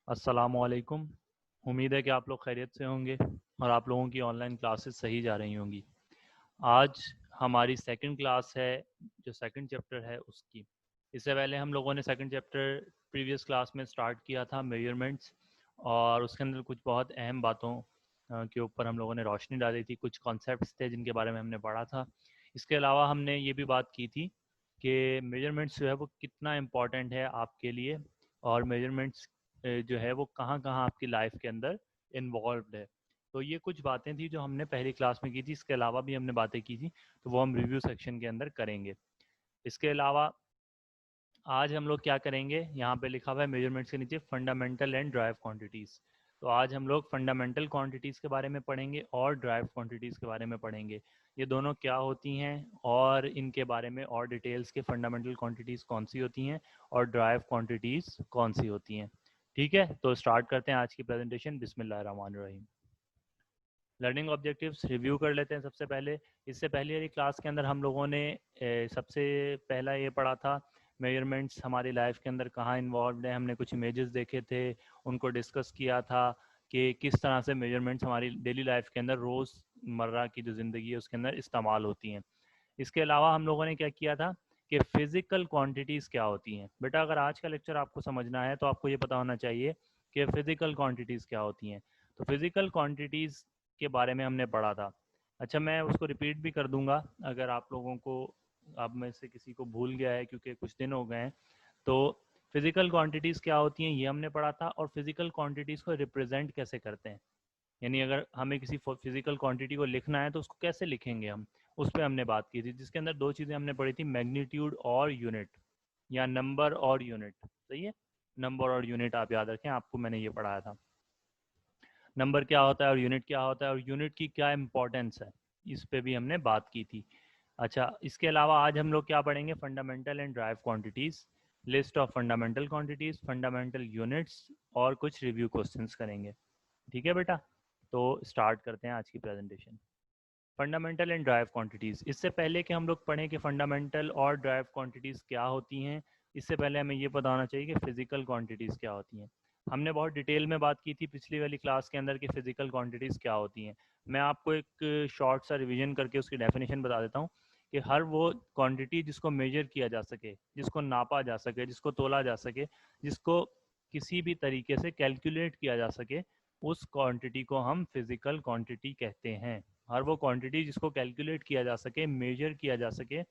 अस्सलामुअलैकुम। उम्मीद है कि आप लोग खैरियत से होंगे और आप लोगों की ऑनलाइन क्लासेस सही जा रही होंगी। आज हमारी सेकंड क्लास है, जो सेकंड चैप्टर है उसकी। इससे पहले हम लोगों ने सेकंड चैप्टर प्रीवियस क्लास में स्टार्ट किया था, मेजरमेंट्स, और उसके अंदर कुछ बहुत अहम बातों के ऊपर हम लोगों ने रोशनी डाली थी। कुछ कॉन्सेप्ट्स थे जिनके बारे में हमने पढ़ा था। इसके अलावा हमने ये भी बात की थी कि मेजरमेंट्स जो है वो कितना इम्पॉर्टेंट है आपके लिए, और मेजरमेंट्स जो है वो कहाँ कहाँ आपकी लाइफ के अंदर इन्वॉल्व है। तो ये कुछ बातें थी जो हमने पहली क्लास में की थी। इसके अलावा भी हमने बातें की थी, तो वो हम रिव्यू सेक्शन के अंदर करेंगे। इसके अलावा आज हम लोग क्या करेंगे, यहाँ पे लिखा हुआ है मेजरमेंट्स के नीचे फंडामेंटल एंड ड्राइव क्वांटिटीज़। तो आज हम लोग फंडामेंटल क्वांटिटीज़ के बारे में पढ़ेंगे और ड्राइव क्वांटिटीज़ के बारे में पढ़ेंगे। ये दोनों क्या होती हैं और इनके बारे में और डिटेल्स के, फंडामेंटल क्वांटिटीज़ कौन सी होती हैं और ड्राइव क्वांटिटीज़ कौन सी होती हैं। ठीक है, तो स्टार्ट करते हैं आज की प्रेजेंटेशन। बिस्मिल्लाहिर्रहमानिर्रहीम। लर्निंग ऑब्जेक्टिव्स रिव्यू कर लेते हैं सबसे पहले। इससे पहले वाली क्लास के अंदर हम लोगों ने सबसे पहला ये पढ़ा था, मेजरमेंट्स हमारी लाइफ के अंदर कहाँ इन्वॉल्व है। हमने कुछ इमेजेस देखे थे, उनको डिस्कस किया था कि किस तरह से मेजरमेंट्स हमारी डेली लाइफ के अंदर रोज़मर्रा की जो ज़िंदगी है उसके अंदर इस्तेमाल होती हैं। इसके अलावा हम लोगों ने क्या किया था कि फ़िज़िकल क्वांटिटीज़ क्या होती हैं। बेटा अगर आज का लेक्चर आपको समझना है तो आपको ये पता होना चाहिए कि फ़िज़िकल क्वांटिटीज़ क्या होती हैं। तो फिज़िकल क्वांटिटीज़ के बारे में हमने पढ़ा था। अच्छा, मैं उसको रिपीट भी कर दूंगा अगर आप लोगों को, आप में से किसी को भूल गया है क्योंकि कुछ दिन हो गए हैं। तो फिज़िकल क्वांटिटीज़ क्या होती हैं ये हमने पढ़ा था, और फिज़िकल क्वांटिटीज़ को रिप्रेजेंट कैसे करते हैं। यानी अगर हमें किसी फिजिकल क्वांटिटी को लिखना है तो उसको कैसे लिखेंगे हम, उस पर हमने बात की थी, जिसके अंदर दो चीज़ें हमने पढ़ी थी, मैग्नीट्यूड और यूनिट, या नंबर और यूनिट। सही है, नंबर और यूनिट आप याद रखें, आपको मैंने ये पढ़ाया था। नंबर क्या होता है और यूनिट क्या होता है और यूनिट की क्या इंपॉर्टेंस है, इस पे भी हमने बात की थी। अच्छा, इसके अलावा आज हम लोग क्या पढ़ेंगे, fundamental and drive quantities, list of fundamental quantities, fundamental units, और कुछ रिव्यू क्वेश्चंस करेंगे। ठीक है बेटा, तो स्टार्ट करते हैं आज की presentation. Fundamental and drive quantities. इससे पहले कि हम लोग पढ़ें कि फंडामेंटल और ड्राइव क्वांटिटीज़ क्या होती हैं, इससे पहले हमें ये पता होना चाहिए कि फ़िज़िकल क्वांटिटीज़ क्या होती हैं। हमने बहुत डिटेल में बात की थी पिछली वाली क्लास के अंदर कि फ़िज़िकल क्वांटिटीज़ क्या होती हैं। मैं आपको एक शॉर्ट सा रिवीजन करके उसकी डेफिनेशन बता देता हूँ कि हर वो क्वांटिटी जिसको मेजर किया जा सके, जिसको नापा जा सके, जिसको तोला जा सके, जिसको किसी भी तरीके से कैलकुलेट किया जा सके, उस क्वांटिटी को हम फिज़िकल क्वांटिटी कहते हैं। हर वो क्वांटिटी जिसको कैलकुलेट किया जा सके, मेजर किया जा सके,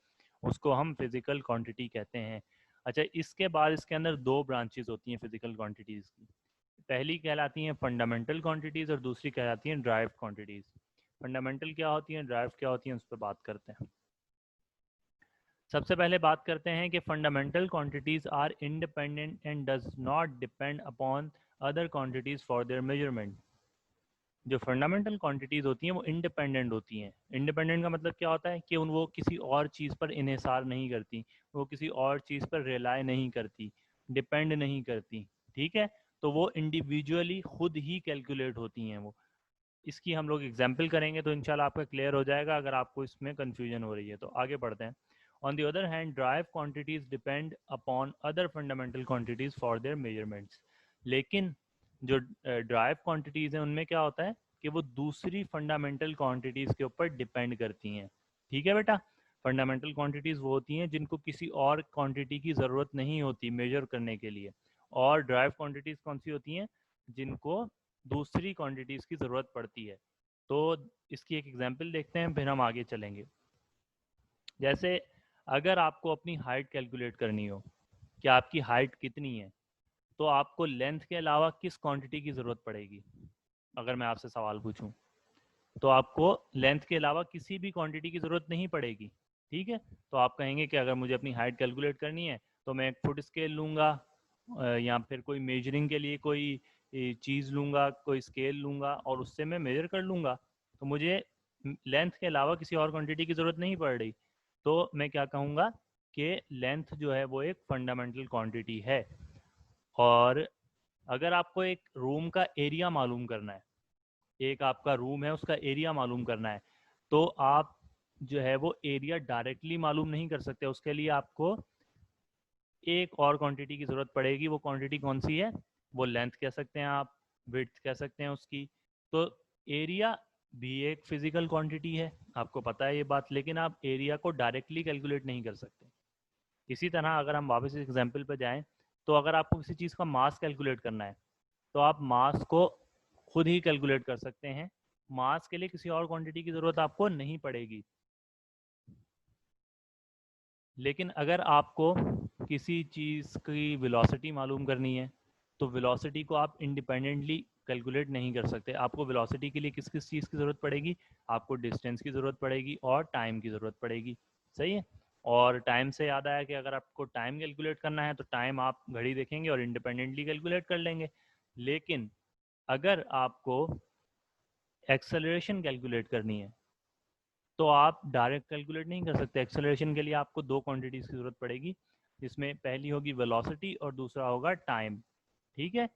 उसको हम फिज़िकल क्वांटिटी कहते हैं। अच्छा, इसके बाद इसके अंदर दो ब्रांचेस होती हैं फिज़िकल क्वांटिटीज़ की। पहली कहलाती हैं फंडामेंटल क्वांटिटीज़ और दूसरी कहलाती हैं ड्राइव क्वांटिटीज़। फंडामेंटल क्या होती हैं, ड्राइव क्या होती हैं, उस पर बात करते हैं। सबसे पहले बात करते हैं कि fundamental quantities are independent and does not depend upon other quantities for their measurement. जो फंडामेंटल क्वांटिटीज़ होती हैं वो इंडिपेंडेंट होती हैं। इंडिपेंडेंट का मतलब क्या होता है कि उन वो किसी और चीज़ पर इन्हिसार नहीं करती, वो किसी और चीज़ पर रिलाय नहीं करती, डिपेंड नहीं करती। ठीक है, तो वो इंडिविजुअली खुद ही कैलकुलेट होती हैं वो। इसकी हम लोग एग्जाम्पल करेंगे तो इंशाल्लाह आपका क्लियर हो जाएगा अगर आपको इसमें कन्फ्यूजन हो रही है। तो आगे बढ़ते हैं। On the other hand, drive quantities depend upon other fundamental quantities for there measurements. लेकिन जो ड्राइव क्वांटिटीज़ हैं उनमें क्या होता है कि वो दूसरी फंडामेंटल क्वांटिटीज़ के ऊपर डिपेंड करती हैं। ठीक है बेटा, फंडामेंटल क्वांटिटीज़ वो होती हैं जिनको किसी और क्वांटिटी की ज़रूरत नहीं होती मेजर करने के लिए, और ड्राइव क्वांटिटीज़ कौन सी होती हैं, जिनको दूसरी क्वांटिटीज़ की ज़रूरत पड़ती है। तो इसकी एक एग्जांपल देखते हैं, फिर हम आगे चलेंगे। जैसे अगर आपको अपनी हाइट कैलकुलेट करनी हो कि आपकी हाइट कितनी है, तो आपको लेंथ के अलावा किस क्वांटिटी की ज़रूरत पड़ेगी। अगर मैं आपसे सवाल पूछूं तो आपको लेंथ के अलावा किसी भी क्वांटिटी की ज़रूरत नहीं पड़ेगी। ठीक है, तो आप कहेंगे कि अगर मुझे अपनी हाइट कैलकुलेट करनी है तो मैं एक फुट स्केल लूँगा, या फिर कोई मेजरिंग के लिए कोई चीज़ लूँगा, कोई स्केल लूँगा और उससे मैं मेजर कर लूँगा। तो मुझे लेंथ के अलावा किसी और क्वांटिटी की ज़रूरत नहीं पड़ रही। तो मैं क्या कहूँगा कि लेंथ जो है वो एक फंडामेंटल क्वांटिटी है। और अगर आपको एक रूम का एरिया मालूम करना है, एक आपका रूम है उसका एरिया मालूम करना है, तो आप जो है वो एरिया डायरेक्टली मालूम नहीं कर सकते। उसके लिए आपको एक और क्वांटिटी की ज़रूरत पड़ेगी। वो क्वांटिटी कौन सी है, वो लेंथ कह सकते हैं आप, विड्थ कह सकते हैं उसकी। तो एरिया भी एक फिजिकल क्वांटिटी है, आपको पता है ये बात, लेकिन आप एरिया को डायरेक्टली कैलकुलेट नहीं कर सकते। इसी तरह अगर हम वापस इस एग्जाम्पल पर जाएं, तो अगर आपको किसी चीज़ का मास कैलकुलेट करना है तो आप मास को खुद ही कैलकुलेट कर सकते हैं। मास के लिए किसी और क्वांटिटी की ज़रूरत आपको नहीं पड़ेगी। लेकिन अगर आपको किसी चीज़ की वेलोसिटी मालूम करनी है तो वेलोसिटी को आप इंडिपेंडेंटली कैलकुलेट नहीं कर सकते। आपको वेलोसिटी के लिए किस किस चीज़ की ज़रूरत पड़ेगी? आपको डिस्टेंस की ज़रूरत पड़ेगी और टाइम की ज़रूरत पड़ेगी। सही है। और टाइम से याद आया कि अगर आपको टाइम कैलकुलेट करना है तो टाइम आप घड़ी देखेंगे और इंडिपेंडेंटली कैलकुलेट कर लेंगे। लेकिन अगर आपको एक्सेलरेशन कैलकुलेट करनी है तो आप डायरेक्ट कैलकुलेट नहीं कर सकते। एक्सेलरेशन के लिए आपको दो क्वांटिटीज़ की ज़रूरत पड़ेगी, जिसमें पहली होगी वेलोसिटी और दूसरा होगा टाइम। ठीक है।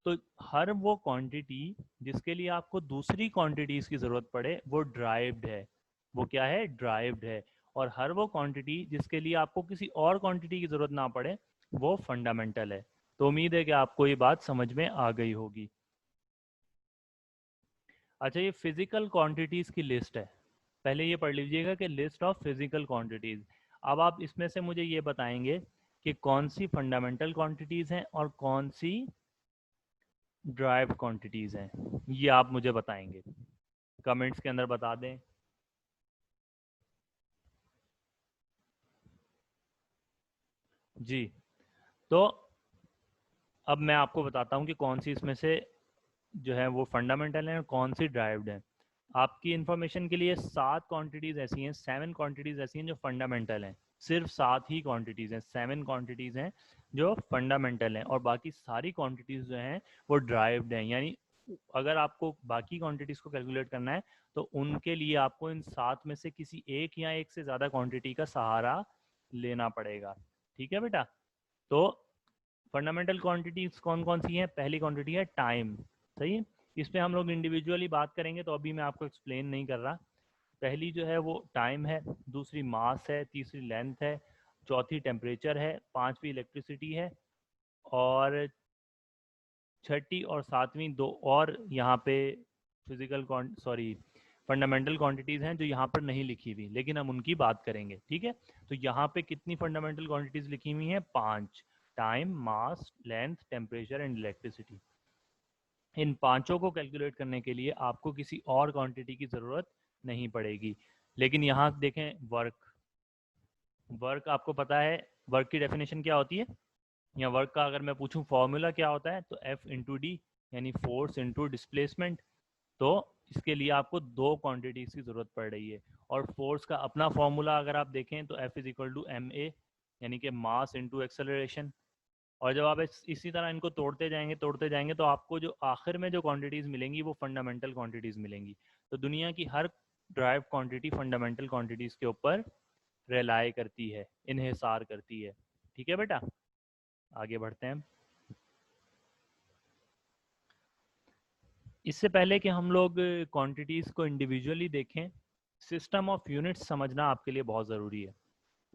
तो हर वो क्वांटिटी जिसके लिए आपको दूसरी क्वांटिटीज़ की ज़रूरत पड़े वो ड्राइव्ड है। वो क्या है? ड्राइव्ड है। और हर वो क्वांटिटी जिसके लिए आपको किसी और क्वांटिटी की ज़रूरत ना पड़े वो फंडामेंटल है। तो उम्मीद है कि आपको ये बात समझ में आ गई होगी। अच्छा, ये फिजिकल क्वांटिटीज़ की लिस्ट है। पहले ये पढ़ लीजिएगा कि लिस्ट ऑफ फिजिकल क्वांटिटीज़। अब आप इसमें से मुझे ये बताएंगे कि कौन सी फंडामेंटल क्वांटिटीज़ हैं और कौन सी ड्राइव क्वांटिटीज़ हैं, ये आप मुझे बताएंगे। कमेंट्स के अंदर बता दें। जी। तो अब मैं आपको बताता हूँ कि कौन सी इसमें से जो है वो फंडामेंटल हैं और कौन सी ड्राइव्ड हैं। आपकी इंफॉर्मेशन के लिए 7 क्वांटिटीज़ ऐसी हैं, 7 क्वांटिटीज़ ऐसी हैं जो फंडामेंटल हैं। सिर्फ 7 ही क्वांटिटीज़ हैं, 7 क्वांटिटीज़ हैं जो फंडामेंटल हैं, और बाकी सारी क्वांटिटीज़ जो हैं वो ड्राइव्ड हैं। यानी अगर आपको बाकी क्वांटिटीज़ को कैलकुलेट करना है तो उनके लिए आपको इन 7 में से किसी एक या एक से ज़्यादा क्वांटिटी का सहारा लेना पड़ेगा। ठीक है बेटा। तो फंडामेंटल क्वांटिटीज कौन कौन सी हैं? पहली क्वांटिटी है टाइम। सही है। इस पे हम लोग इंडिविजुअली बात करेंगे तो अभी मैं आपको एक्सप्लेन नहीं कर रहा। पहली जो है वो टाइम है, दूसरी मास है, तीसरी लेंथ है, चौथी टेम्परेचर है, पांचवी इलेक्ट्रिसिटी है, और छठी और सातवीं दो और यहाँ पे फिजिकल सॉरी फंडामेंटल क्वांटिटीज़ हैं जो यहाँ पर नहीं लिखी हुई, लेकिन हम उनकी बात करेंगे। ठीक है। तो यहाँ पे कितनी फंडामेंटल क्वांटिटीज़ लिखी हुई हैं? 5। Time, mass, length, temperature and electricity. इन पांचों को कैलकुलेट करने के लिए आपको किसी और क्वांटिटी की ज़रूरत नहीं पड़ेगी। लेकिन यहाँ देखें, वर्क। वर्क आपको पता है वर्क की डेफिनेशन क्या होती है? या वर्क का अगर मैं पूछूं फॉर्मूला क्या होता है, तो F इंटू डी, यानी फोर्स इंटू डिस्प्लेसमेंट। तो इसके लिए आपको दो क्वांटिटीज़ की ज़रूरत पड़ रही है। और फोर्स का अपना फॉर्मूला अगर आप देखें तो F is equal to m a, यानी कि मास इंटू एक्सेलरेशन। और जब आप इसी तरह इनको तोड़ते जाएंगे तो आपको जो आखिर में जो क्वांटिटीज़ मिलेंगी वो फंडामेंटल क्वांटिटीज़ मिलेंगी। तो दुनिया की हर ड्राइव क्वांटिटी फंडामेंटल क्वांटिटीज़ के ऊपर रिलाई करती है, इन्हिसार करती है। ठीक है बेटा, आगे बढ़ते हैं। इससे पहले कि हम लोग क्वांटिटीज़ को इंडिविजुअली देखें, सिस्टम ऑफ यूनिट्स समझना आपके लिए बहुत ज़रूरी है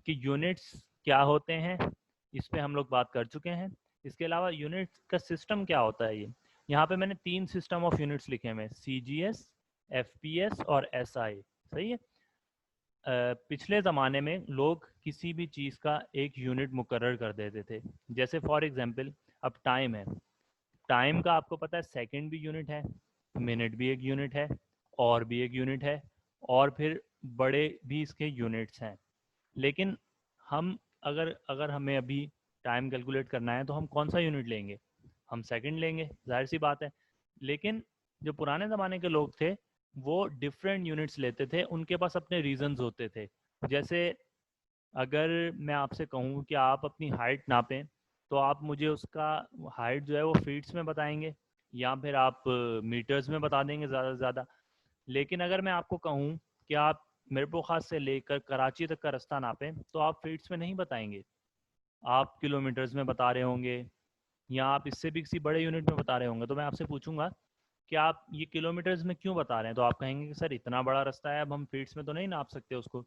कि यूनिट्स क्या होते हैं। इस पे हम लोग बात कर चुके हैं। इसके अलावा यूनिट्स का सिस्टम क्या होता है, ये यहाँ पे मैंने 3 सिस्टम ऑफ यूनिट्स लिखे हुए हैं, CGS, FPS और SI। सही है। पिछले ज़माने में लोग किसी भी चीज़ का एक यूनिट मुकर्रर कर देते थे। जैसे फॉर एग्जांपल अब टाइम है, टाइम का आपको पता है सेकंड भी यूनिट है, मिनट भी एक यूनिट है, और भी एक यूनिट है, और फिर बड़े भी इसके यूनिट्स हैं। लेकिन हम अगर अगर हमें अभी टाइम कैलकुलेट करना है तो हम कौन सा यूनिट लेंगे? हम सेकंड लेंगे, जाहिर सी बात है। लेकिन जो पुराने ज़माने के लोग थे वो डिफरेंट यूनिट्स लेते थे, उनके पास अपने रीजंस होते थे। जैसे अगर मैं आपसे कहूँ कि आप अपनी हाइट नापें तो आप मुझे उसका हाइट जो है वो फीट्स में बताएंगे, या फिर आप मीटर्स में बता देंगे ज़्यादा से ज़्यादा। लेकिन अगर मैं आपको कहूँ कि आप मिरपुर खास से लेकर कराची तक का रास्ता नापें तो आप फीट्स में नहीं बताएंगे, आप किलोमीटर्स में बता रहे होंगे, या आप इससे भी किसी बड़े यूनिट में बता रहे होंगे। तो मैं आपसे पूछूंगा कि आप ये किलोमीटर्स में क्यों बता रहे हैं, तो आप कहेंगे कि सर इतना बड़ा रास्ता है, अब हम फीट्स में तो नहीं नाप सकते उसको।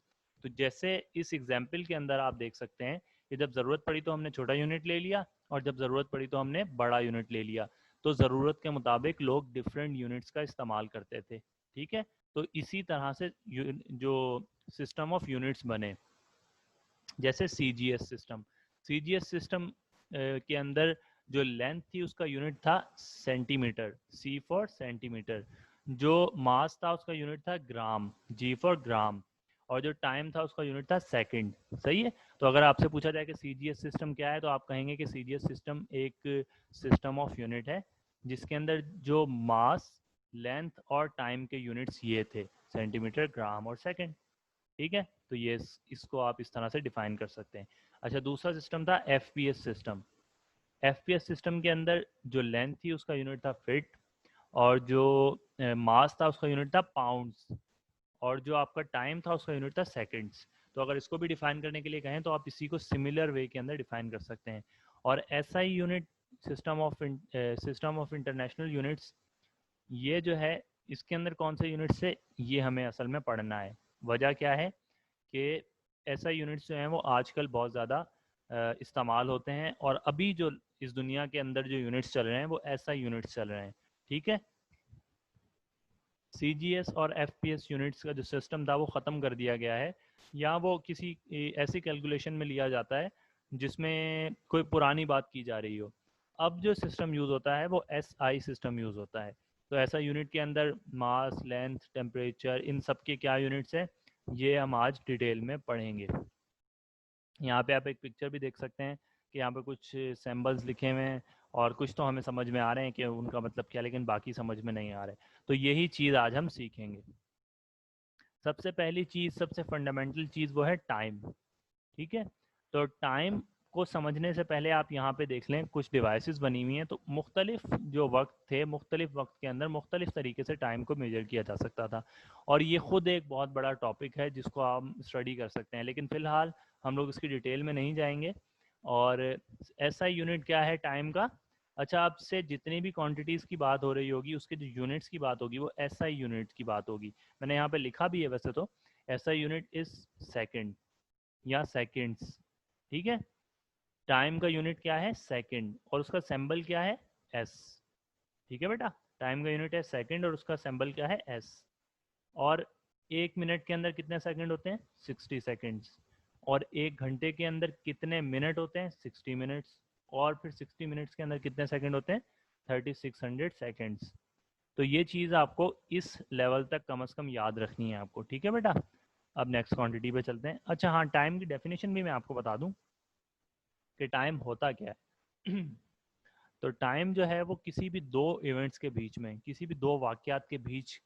तो जैसे इस एग्जाम्पल के अंदर आप देख सकते हैं कि जब ज़रूरत पड़ी तो हमने छोटा यूनिट ले लिया, और जब ज़रूरत पड़ी तो हमने बड़ा यूनिट ले लिया। तो ज़रूरत के मुताबिक लोग डिफरेंट यूनिट्स का इस्तेमाल करते थे। ठीक है, तो इसी तरह से जो सिस्टम ऑफ यूनिट्स बने, जैसे सीजीएस सिस्टम। सीजीएस सिस्टम के अंदर जो लेंथ थी उसका यूनिट था सेंटीमीटर, सी फॉर सेंटीमीटर। जो मास था उसका यूनिट था ग्राम, जी फॉर ग्राम। और जो टाइम था उसका यूनिट था सेकंड। सही है। तो अगर आपसे पूछा जाए कि सीजीएस सिस्टम क्या है, तो आप कहेंगे कि सीजीएस सिस्टम एक सिस्टम ऑफ यूनिट है जिसके अंदर जो मास, लेंथ और टाइम के यूनिट्स ये थे, सेंटीमीटर, ग्राम और सेकंड। ठीक है, तो ये इसको आप इस तरह से डिफाइन कर सकते हैं। अच्छा, दूसरा सिस्टम था एफपीएस सिस्टम। एफपीएस सिस्टम के अंदर जो लेंथ थी उसका यूनिट था फीट, और जो मास था उसका यूनिट था पाउंड्स, और जो आपका टाइम था उसका यूनिट था सेकंड्स। तो अगर इसको भी डिफाइन करने के लिए कहें तो आप इसी को सिमिलर वे के अंदर डिफाइन कर सकते हैं। और SI unit, system of international units, ये जो है इसके अंदर कौन से यूनिट्स है ये हमें असल में पढ़ना है। वजह क्या है कि ऐसा यूनिट्स जो हैं वो आजकल बहुत ज़्यादा इस्तेमाल होते हैं, और अभी जो इस दुनिया के अंदर जो यूनिट्स चल रहे हैं वो ऐसा यूनिट्स चल रहे हैं। ठीक है, सीजीएस और एफपीएस यूनिट्स का जो सिस्टम था वो ख़त्म कर दिया गया है, या वो किसी ऐसी कैलकुलेशन में लिया जाता है जिसमें कोई पुरानी बात की जा रही हो। अब जो सिस्टम यूज़ होता है वो एसआई सिस्टम यूज़ होता है। तो ऐसा यूनिट के अंदर मास, लेंथ, टेम्परेचर, इन सब के क्या यूनिट्स हैं ये हम आज डिटेल में पढ़ेंगे। यहाँ पे आप एक पिक्चर भी देख सकते हैं कि यहाँ पे कुछ सिंबल्स लिखे हुए हैं, और कुछ तो हमें समझ में आ रहे हैं कि उनका मतलब क्या, लेकिन बाकी समझ में नहीं आ रहे। तो यही चीज़ आज हम सीखेंगे। सबसे पहली चीज़, सबसे फंडामेंटल चीज़ वो है टाइम। ठीक है, तो टाइम को समझने से पहले आप यहाँ पे देख लें कुछ डिवाइसेस बनी हुई हैं। तो मुख्तलिफ जो वक्त थे, मुख्तलिफ वक्त के अंदर मुख्तलिफ तरीके से टाइम को मेजर किया जा सकता था, और ये खुद एक बहुत बड़ा टॉपिक है जिसको आप स्टडी कर सकते हैं, लेकिन फ़िलहाल हम लोग इसकी डिटेल में नहीं जाएंगे। और ऐसा यूनिट क्या है टाइम का? अच्छा, आपसे जितनी भी क्वांटिटीज़ की बात हो रही होगी उसके जो यूनिट्स की बात होगी वो एसआई यूनिट की बात होगी। मैंने यहाँ पे लिखा भी है वैसे तो, एसआई यूनिट इज़ सेकंड या सेकंड्स। ठीक है, टाइम का यूनिट क्या है? सेकंड, और उसका सिंबल क्या है? एस। ठीक है बेटा, टाइम का यूनिट है सेकंड और उसका सिंबल क्या है? एस। और एक मिनट के अंदर कितने सेकंड होते हैं? 60 सेकंड्स। और एक घंटे के अंदर कितने मिनट होते हैं? 60 मिनट्स। और फिर 60 मिनट्स के अंदर कितने सेकंड होते हैं? 3600 सेकंड्स। तो ये चीज़ आपको इस लेवल तक कम से कम याद रखनी है आपको। ठीक है बेटा, अब नेक्स्ट क्वांटिटी पे चलते हैं। अच्छा हाँ, टाइम की डेफिनेशन भी मैं आपको बता दूं कि टाइम होता क्या है। तो टाइम जो है वो किसी भी दो इवेंट्स के बीच में, किसी भी दो वाक़यात के बीच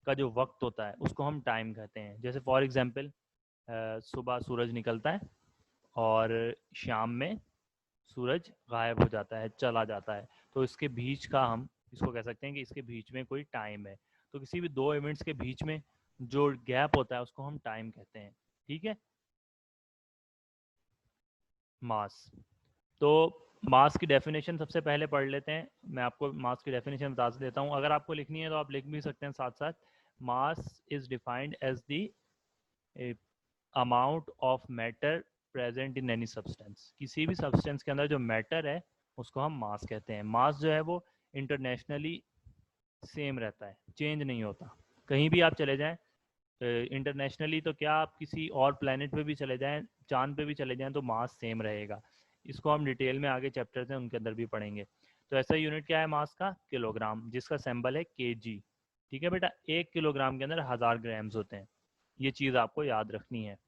का जो वक्त होता है उसको हम टाइम कहते हैं। जैसे फॉर एग्जांपल, सुबह सूरज निकलता है और शाम में सूरज गायब हो जाता है, चला जाता है। तो इसके बीच का हम इसको कह सकते हैं कि इसके बीच में कोई टाइम है। तो किसी भी दो इवेंट्स के बीच में जो गैप होता है उसको हम टाइम कहते हैं। ठीक है, मास। तो मास की डेफिनेशन सबसे पहले पढ़ लेते हैं। मैं आपको मास की डेफिनेशन बता देता हूँ, अगर आपको लिखनी है तो आप लिख भी सकते हैं साथ साथ। Mass is defined as the amount of matter present in any substance. किसी भी सब्सटेंस के अंदर जो मैटर है उसको हम मास कहते हैं। मास जो है वो इंटरनेशनली सेम रहता है, चेंज नहीं होता। कहीं भी आप चले जाएं इंटरनेशनली, तो क्या आप किसी और प्लेनेट पे भी चले जाएं, चांद पे भी चले जाएं, तो मास सेम रहेगा। इसको हम डिटेल में आगे चैप्टर्स हैं उनके अंदर भी पढ़ेंगे। तो ऐसा यूनिट क्या है मास का? किलोग्राम, जिसका सिंबल है केजी। ठीक है बेटा, 1 किलोग्राम के अंदर 1000 ग्राम्स होते हैं। ये चीज़ आपको याद रखनी है।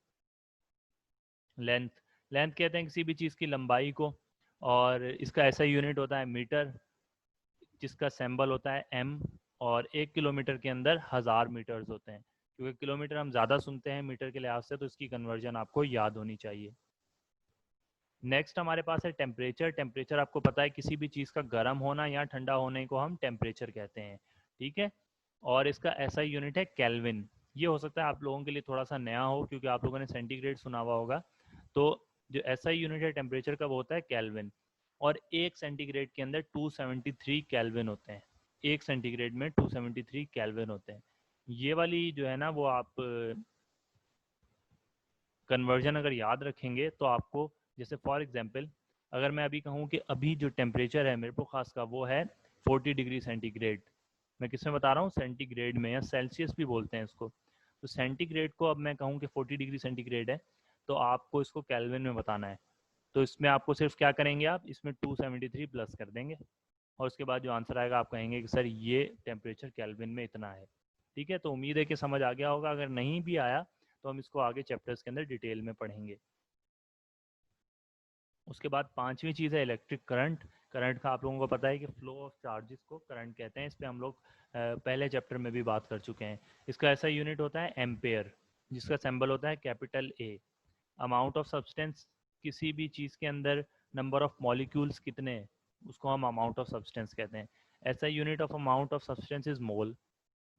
लेंथ, लेंथ कहते हैं किसी भी चीज़ की लंबाई को, और इसका ऐसा यूनिट होता है मीटर, जिसका सिंबल होता है एम। और 1 किलोमीटर के अंदर 1000 मीटर्स होते हैं। क्योंकि किलोमीटर हम ज़्यादा सुनते हैं मीटर के लिहाज से, तो इसकी कन्वर्जन आपको याद होनी चाहिए। नेक्स्ट हमारे पास है टेम्परेचर। टेम्परेचर आपको पता है किसी भी चीज़ का गर्म होना या ठंडा होने को हम टेम्परेचर कहते हैं। ठीक है, और इसका ऐसा यूनिट है केल्विन। ये हो सकता है आप लोगों के लिए थोड़ा सा नया हो क्योंकि आप लोगों ने सेंटीग्रेड सुना हुआ होगा। तो जो ऐसा यूनिट है टेम्परेचर का वो होता है केल्विन। और एक सेंटीग्रेड के अंदर 273 केल्विन होते हैं। एक सेंटीग्रेड में 273 केल्विन होते हैं। ये वाली जो है ना वो आप कन्वर्जन अगर याद रखेंगे तो आपको, जैसे फॉर एग्जांपल अगर मैं अभी कहूँ कि अभी जो टेम्परेचर है मेरे खास का वो है 40 डिग्री सेंटीग्रेड, मैं किस में बता रहा हूँ, सेंटीग्रेड में, या सेल्सियस भी बोलते हैं इसको। तो सेंटीग्रेड को अब मैं कहूँ कि 40 डिग्री सेंटीग्रेड है, तो आपको इसको केल्विन में बताना है। तो इसमें आपको सिर्फ क्या करेंगे, आप इसमें 273 प्लस कर देंगे, और उसके बाद जो आंसर आएगा आप कहेंगे कि सर ये टेम्परेचर केल्विन में इतना है। ठीक है, तो उम्मीद है कि समझ आ गया होगा। अगर नहीं भी आया तो हम इसको आगे चैप्टर्स के अंदर डिटेल में पढ़ेंगे। उसके बाद पांचवी चीज़ है इलेक्ट्रिक करंट। करंट का आप लोगों को पता है कि फ्लो ऑफ चार्जेस को करंट कहते हैं। इस पर हम लोग पहले चैप्टर में भी बात कर चुके हैं। इसका ऐसा यूनिट होता है एम्पेयर, जिसका सिंबल होता है capital A. Amount of substance, किसी भी चीज़ के अंदर नंबर ऑफ मॉलिक्यूल्स कितने हैं उसको हम अमाउंट ऑफ सब्सटेंस कहते हैं। ऐसा unit of amount of substance is mole.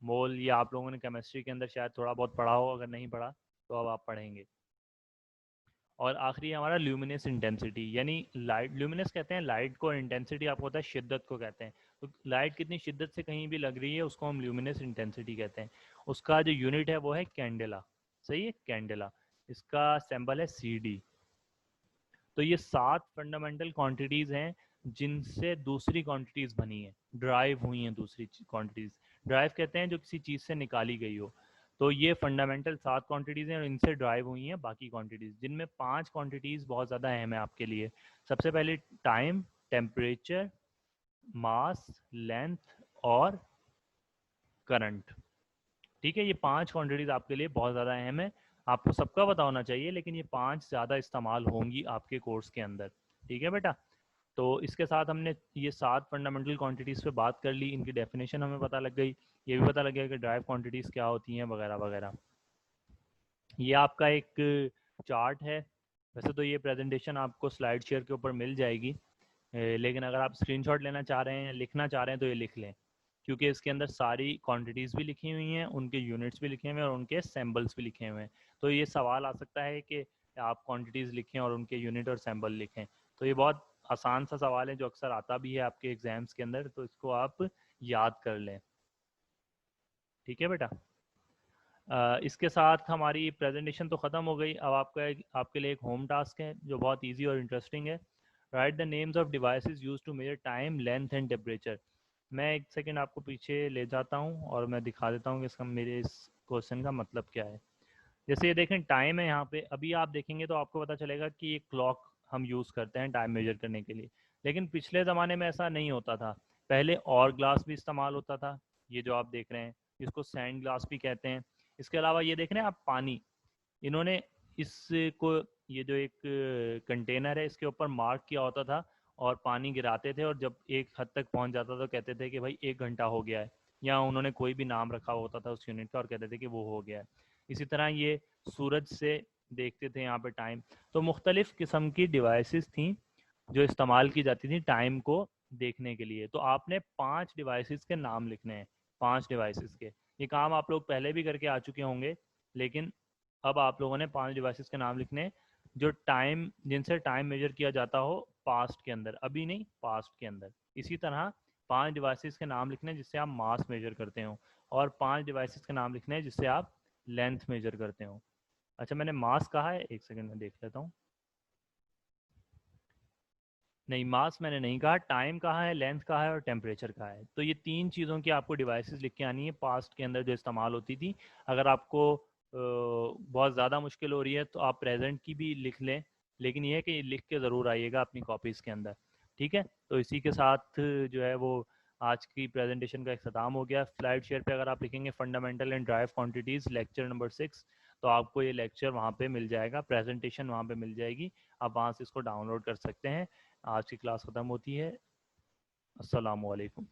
Mole ये आप लोगों ने केमिस्ट्री के अंदर शायद थोड़ा बहुत पढ़ा हो, अगर नहीं पढ़ा तो अब आप पढ़ेंगे। और आखिरी हमारा ल्यूमिनस इंटेंसिटी, यानी लाइट, ल्यूमिनस कहते हैं लाइट को, इंटेंसिटी आपको होता है शिद्दत को कहते हैं। तो लाइट कितनी शिद्दत से कहीं भी लग रही है उसको हम ल्यूमिनस इंटेंसिटी कहते हैं। उसका जो यूनिट है वो है कैंडेला। सही है, कैंडेला। इसका सिंबल है सी। तो ये 7 फंडामेंटल क्वांटिटीज हैं जिनसे दूसरी क्वांटिटीज बनी है, ड्राइव हुई हैं दूसरी क्वांटिटीज। ड्राइव कहते हैं जो किसी चीज से निकाली गई हो। तो ये फंडामेंटल 7 क्वांटिटीज हैं और इनसे ड्राइव हुई हैं बाकी क्वांटिटीज, जिनमें 5 क्वांटिटीज बहुत ज़्यादा अहम है आपके लिए। सबसे पहले टाइम, टेम्परेचर, मास, लेंथ और करंट। ठीक है, ये 5 क्वांटिटीज आपके लिए बहुत ज़्यादा अहम है। आपको सबका पता होना चाहिए, लेकिन ये 5 ज़्यादा इस्तेमाल होंगी आपके कोर्स के अंदर। ठीक है बेटा। तो इसके साथ हमने ये 7 फंडामेंटल क्वांटिटीज़ पे बात कर ली, इनकी डेफिनेशन हमें पता लग गई, ये भी पता लग गया कि ड्राइव क्वांटिटीज़ क्या होती हैं वगैरह वगैरह। ये आपका एक चार्ट है। वैसे तो ये प्रेजेंटेशन आपको स्लाइड शेयर के ऊपर मिल जाएगी, लेकिन अगर आप स्क्रीनशॉट लेना चाह रहे हैं, लिखना चाह रहे हैं, तो ये लिख लें, क्योंकि इसके अंदर सारी क्वांटिटीज़ भी लिखी हुई हैं, उनके यूनिट्स भी लिखे हुए हैं और उनके सैम्बल्स भी लिखे हुए हैं। तो ये सवाल आ सकता है कि आप क्वांटिटीज़ लिखें और उनके यूनिट और सैम्बल लिखें। तो ये बहुत आसान सा सवाल है जो अक्सर आता भी है आपके एग्जाम्स के अंदर, तो इसको आप याद कर लें। ठीक है बेटा। इसके साथ हमारी प्रेजेंटेशन तो ख़त्म हो गई। अब आपके लिए एक होम टास्क है जो बहुत ईजी और इंटरेस्टिंग है। Write the names of devices use to measure time, length and temperature. मैं एक सेकेंड आपको पीछे ले जाता हूँ और मैं दिखा देता हूँ कि इसका, मेरे इस क्वेश्चन का मतलब क्या है। जैसे ये देखें टाइम है यहाँ पे, अभी आप देखेंगे तो आपको पता चलेगा कि एक क्लॉक हम यूज़ करते हैं टाइम मेजर करने के लिए। लेकिन पिछले ज़माने में ऐसा नहीं होता था। पहले और ग्लास भी इस्तेमाल होता था, ये जो आप देख रहे हैं इसको सैंड ग्लास भी कहते हैं। इसके अलावा ये देख रहे हैं आप पानी, इन्होंने इसको, ये जो एक कंटेनर है इसके ऊपर मार्क किया होता था और पानी गिराते थे, और जब एक हद तक पहुंच जाता तो कहते थे कि भाई 1 घंटा हो गया है, या उन्होंने कोई भी नाम रखा होता था उस यूनिट का और कहते थे कि वो हो गया है। इसी तरह ये सूरज से देखते थे यहाँ पे टाइम। तो मुख्तलिफ़ किस्म की डिवाइसेस थी जो इस्तेमाल की जाती थी टाइम को देखने के लिए। तो आपने 5 डिवाइसेस के नाम लिखने हैं, 5 डिवाइसेस के। ये काम आप लोग पहले भी करके आ चुके होंगे, लेकिन अब आप लोगों ने 5 डिवाइसेस के नाम लिखने हैं जो टाइम, जिनसे टाइम मेजर किया जाता हो पास्ट के अंदर, अभी नहीं पास्ट के अंदर। इसी तरह 5 डिवाइसेस के नाम लिखने हैं जिससे आप मास मेजर करते हो, और 5 डिवाइसेस के नाम लिखने हैं जिससे आप लेंथ मेजर करते हो। अच्छा, मैंने मास कहा है, एक सेकंड में देख लेता हूँ। नहीं, मास मैंने नहीं कहा, टाइम कहा है, लेंथ कहा है और टेम्परेचर कहा है। तो ये 3 चीज़ों की आपको डिवाइसेस लिख के आनी है पास्ट के अंदर जो इस्तेमाल होती थी। अगर आपको बहुत ज़्यादा मुश्किल हो रही है तो आप प्रेजेंट की भी लिख लें, लेकिन ये है कि लिख के ज़रूर आइएगा अपनी कॉपीज़ के अंदर। ठीक है, तो इसी के साथ जो है वो आज की प्रेजेंटेशन का इख्तिताम हो गया। स्लाइड शेयर पे अगर आप लिखेंगे fundamental and drive quantities lecture number 6, तो आपको ये लेक्चर वहाँ पे मिल जाएगा, प्रेजेंटेशन वहाँ पे मिल जाएगी, आप वहाँ से इसको डाउनलोड कर सकते हैं। आज की क्लास ख़त्म होती है। अस्सलामु अलैकुम।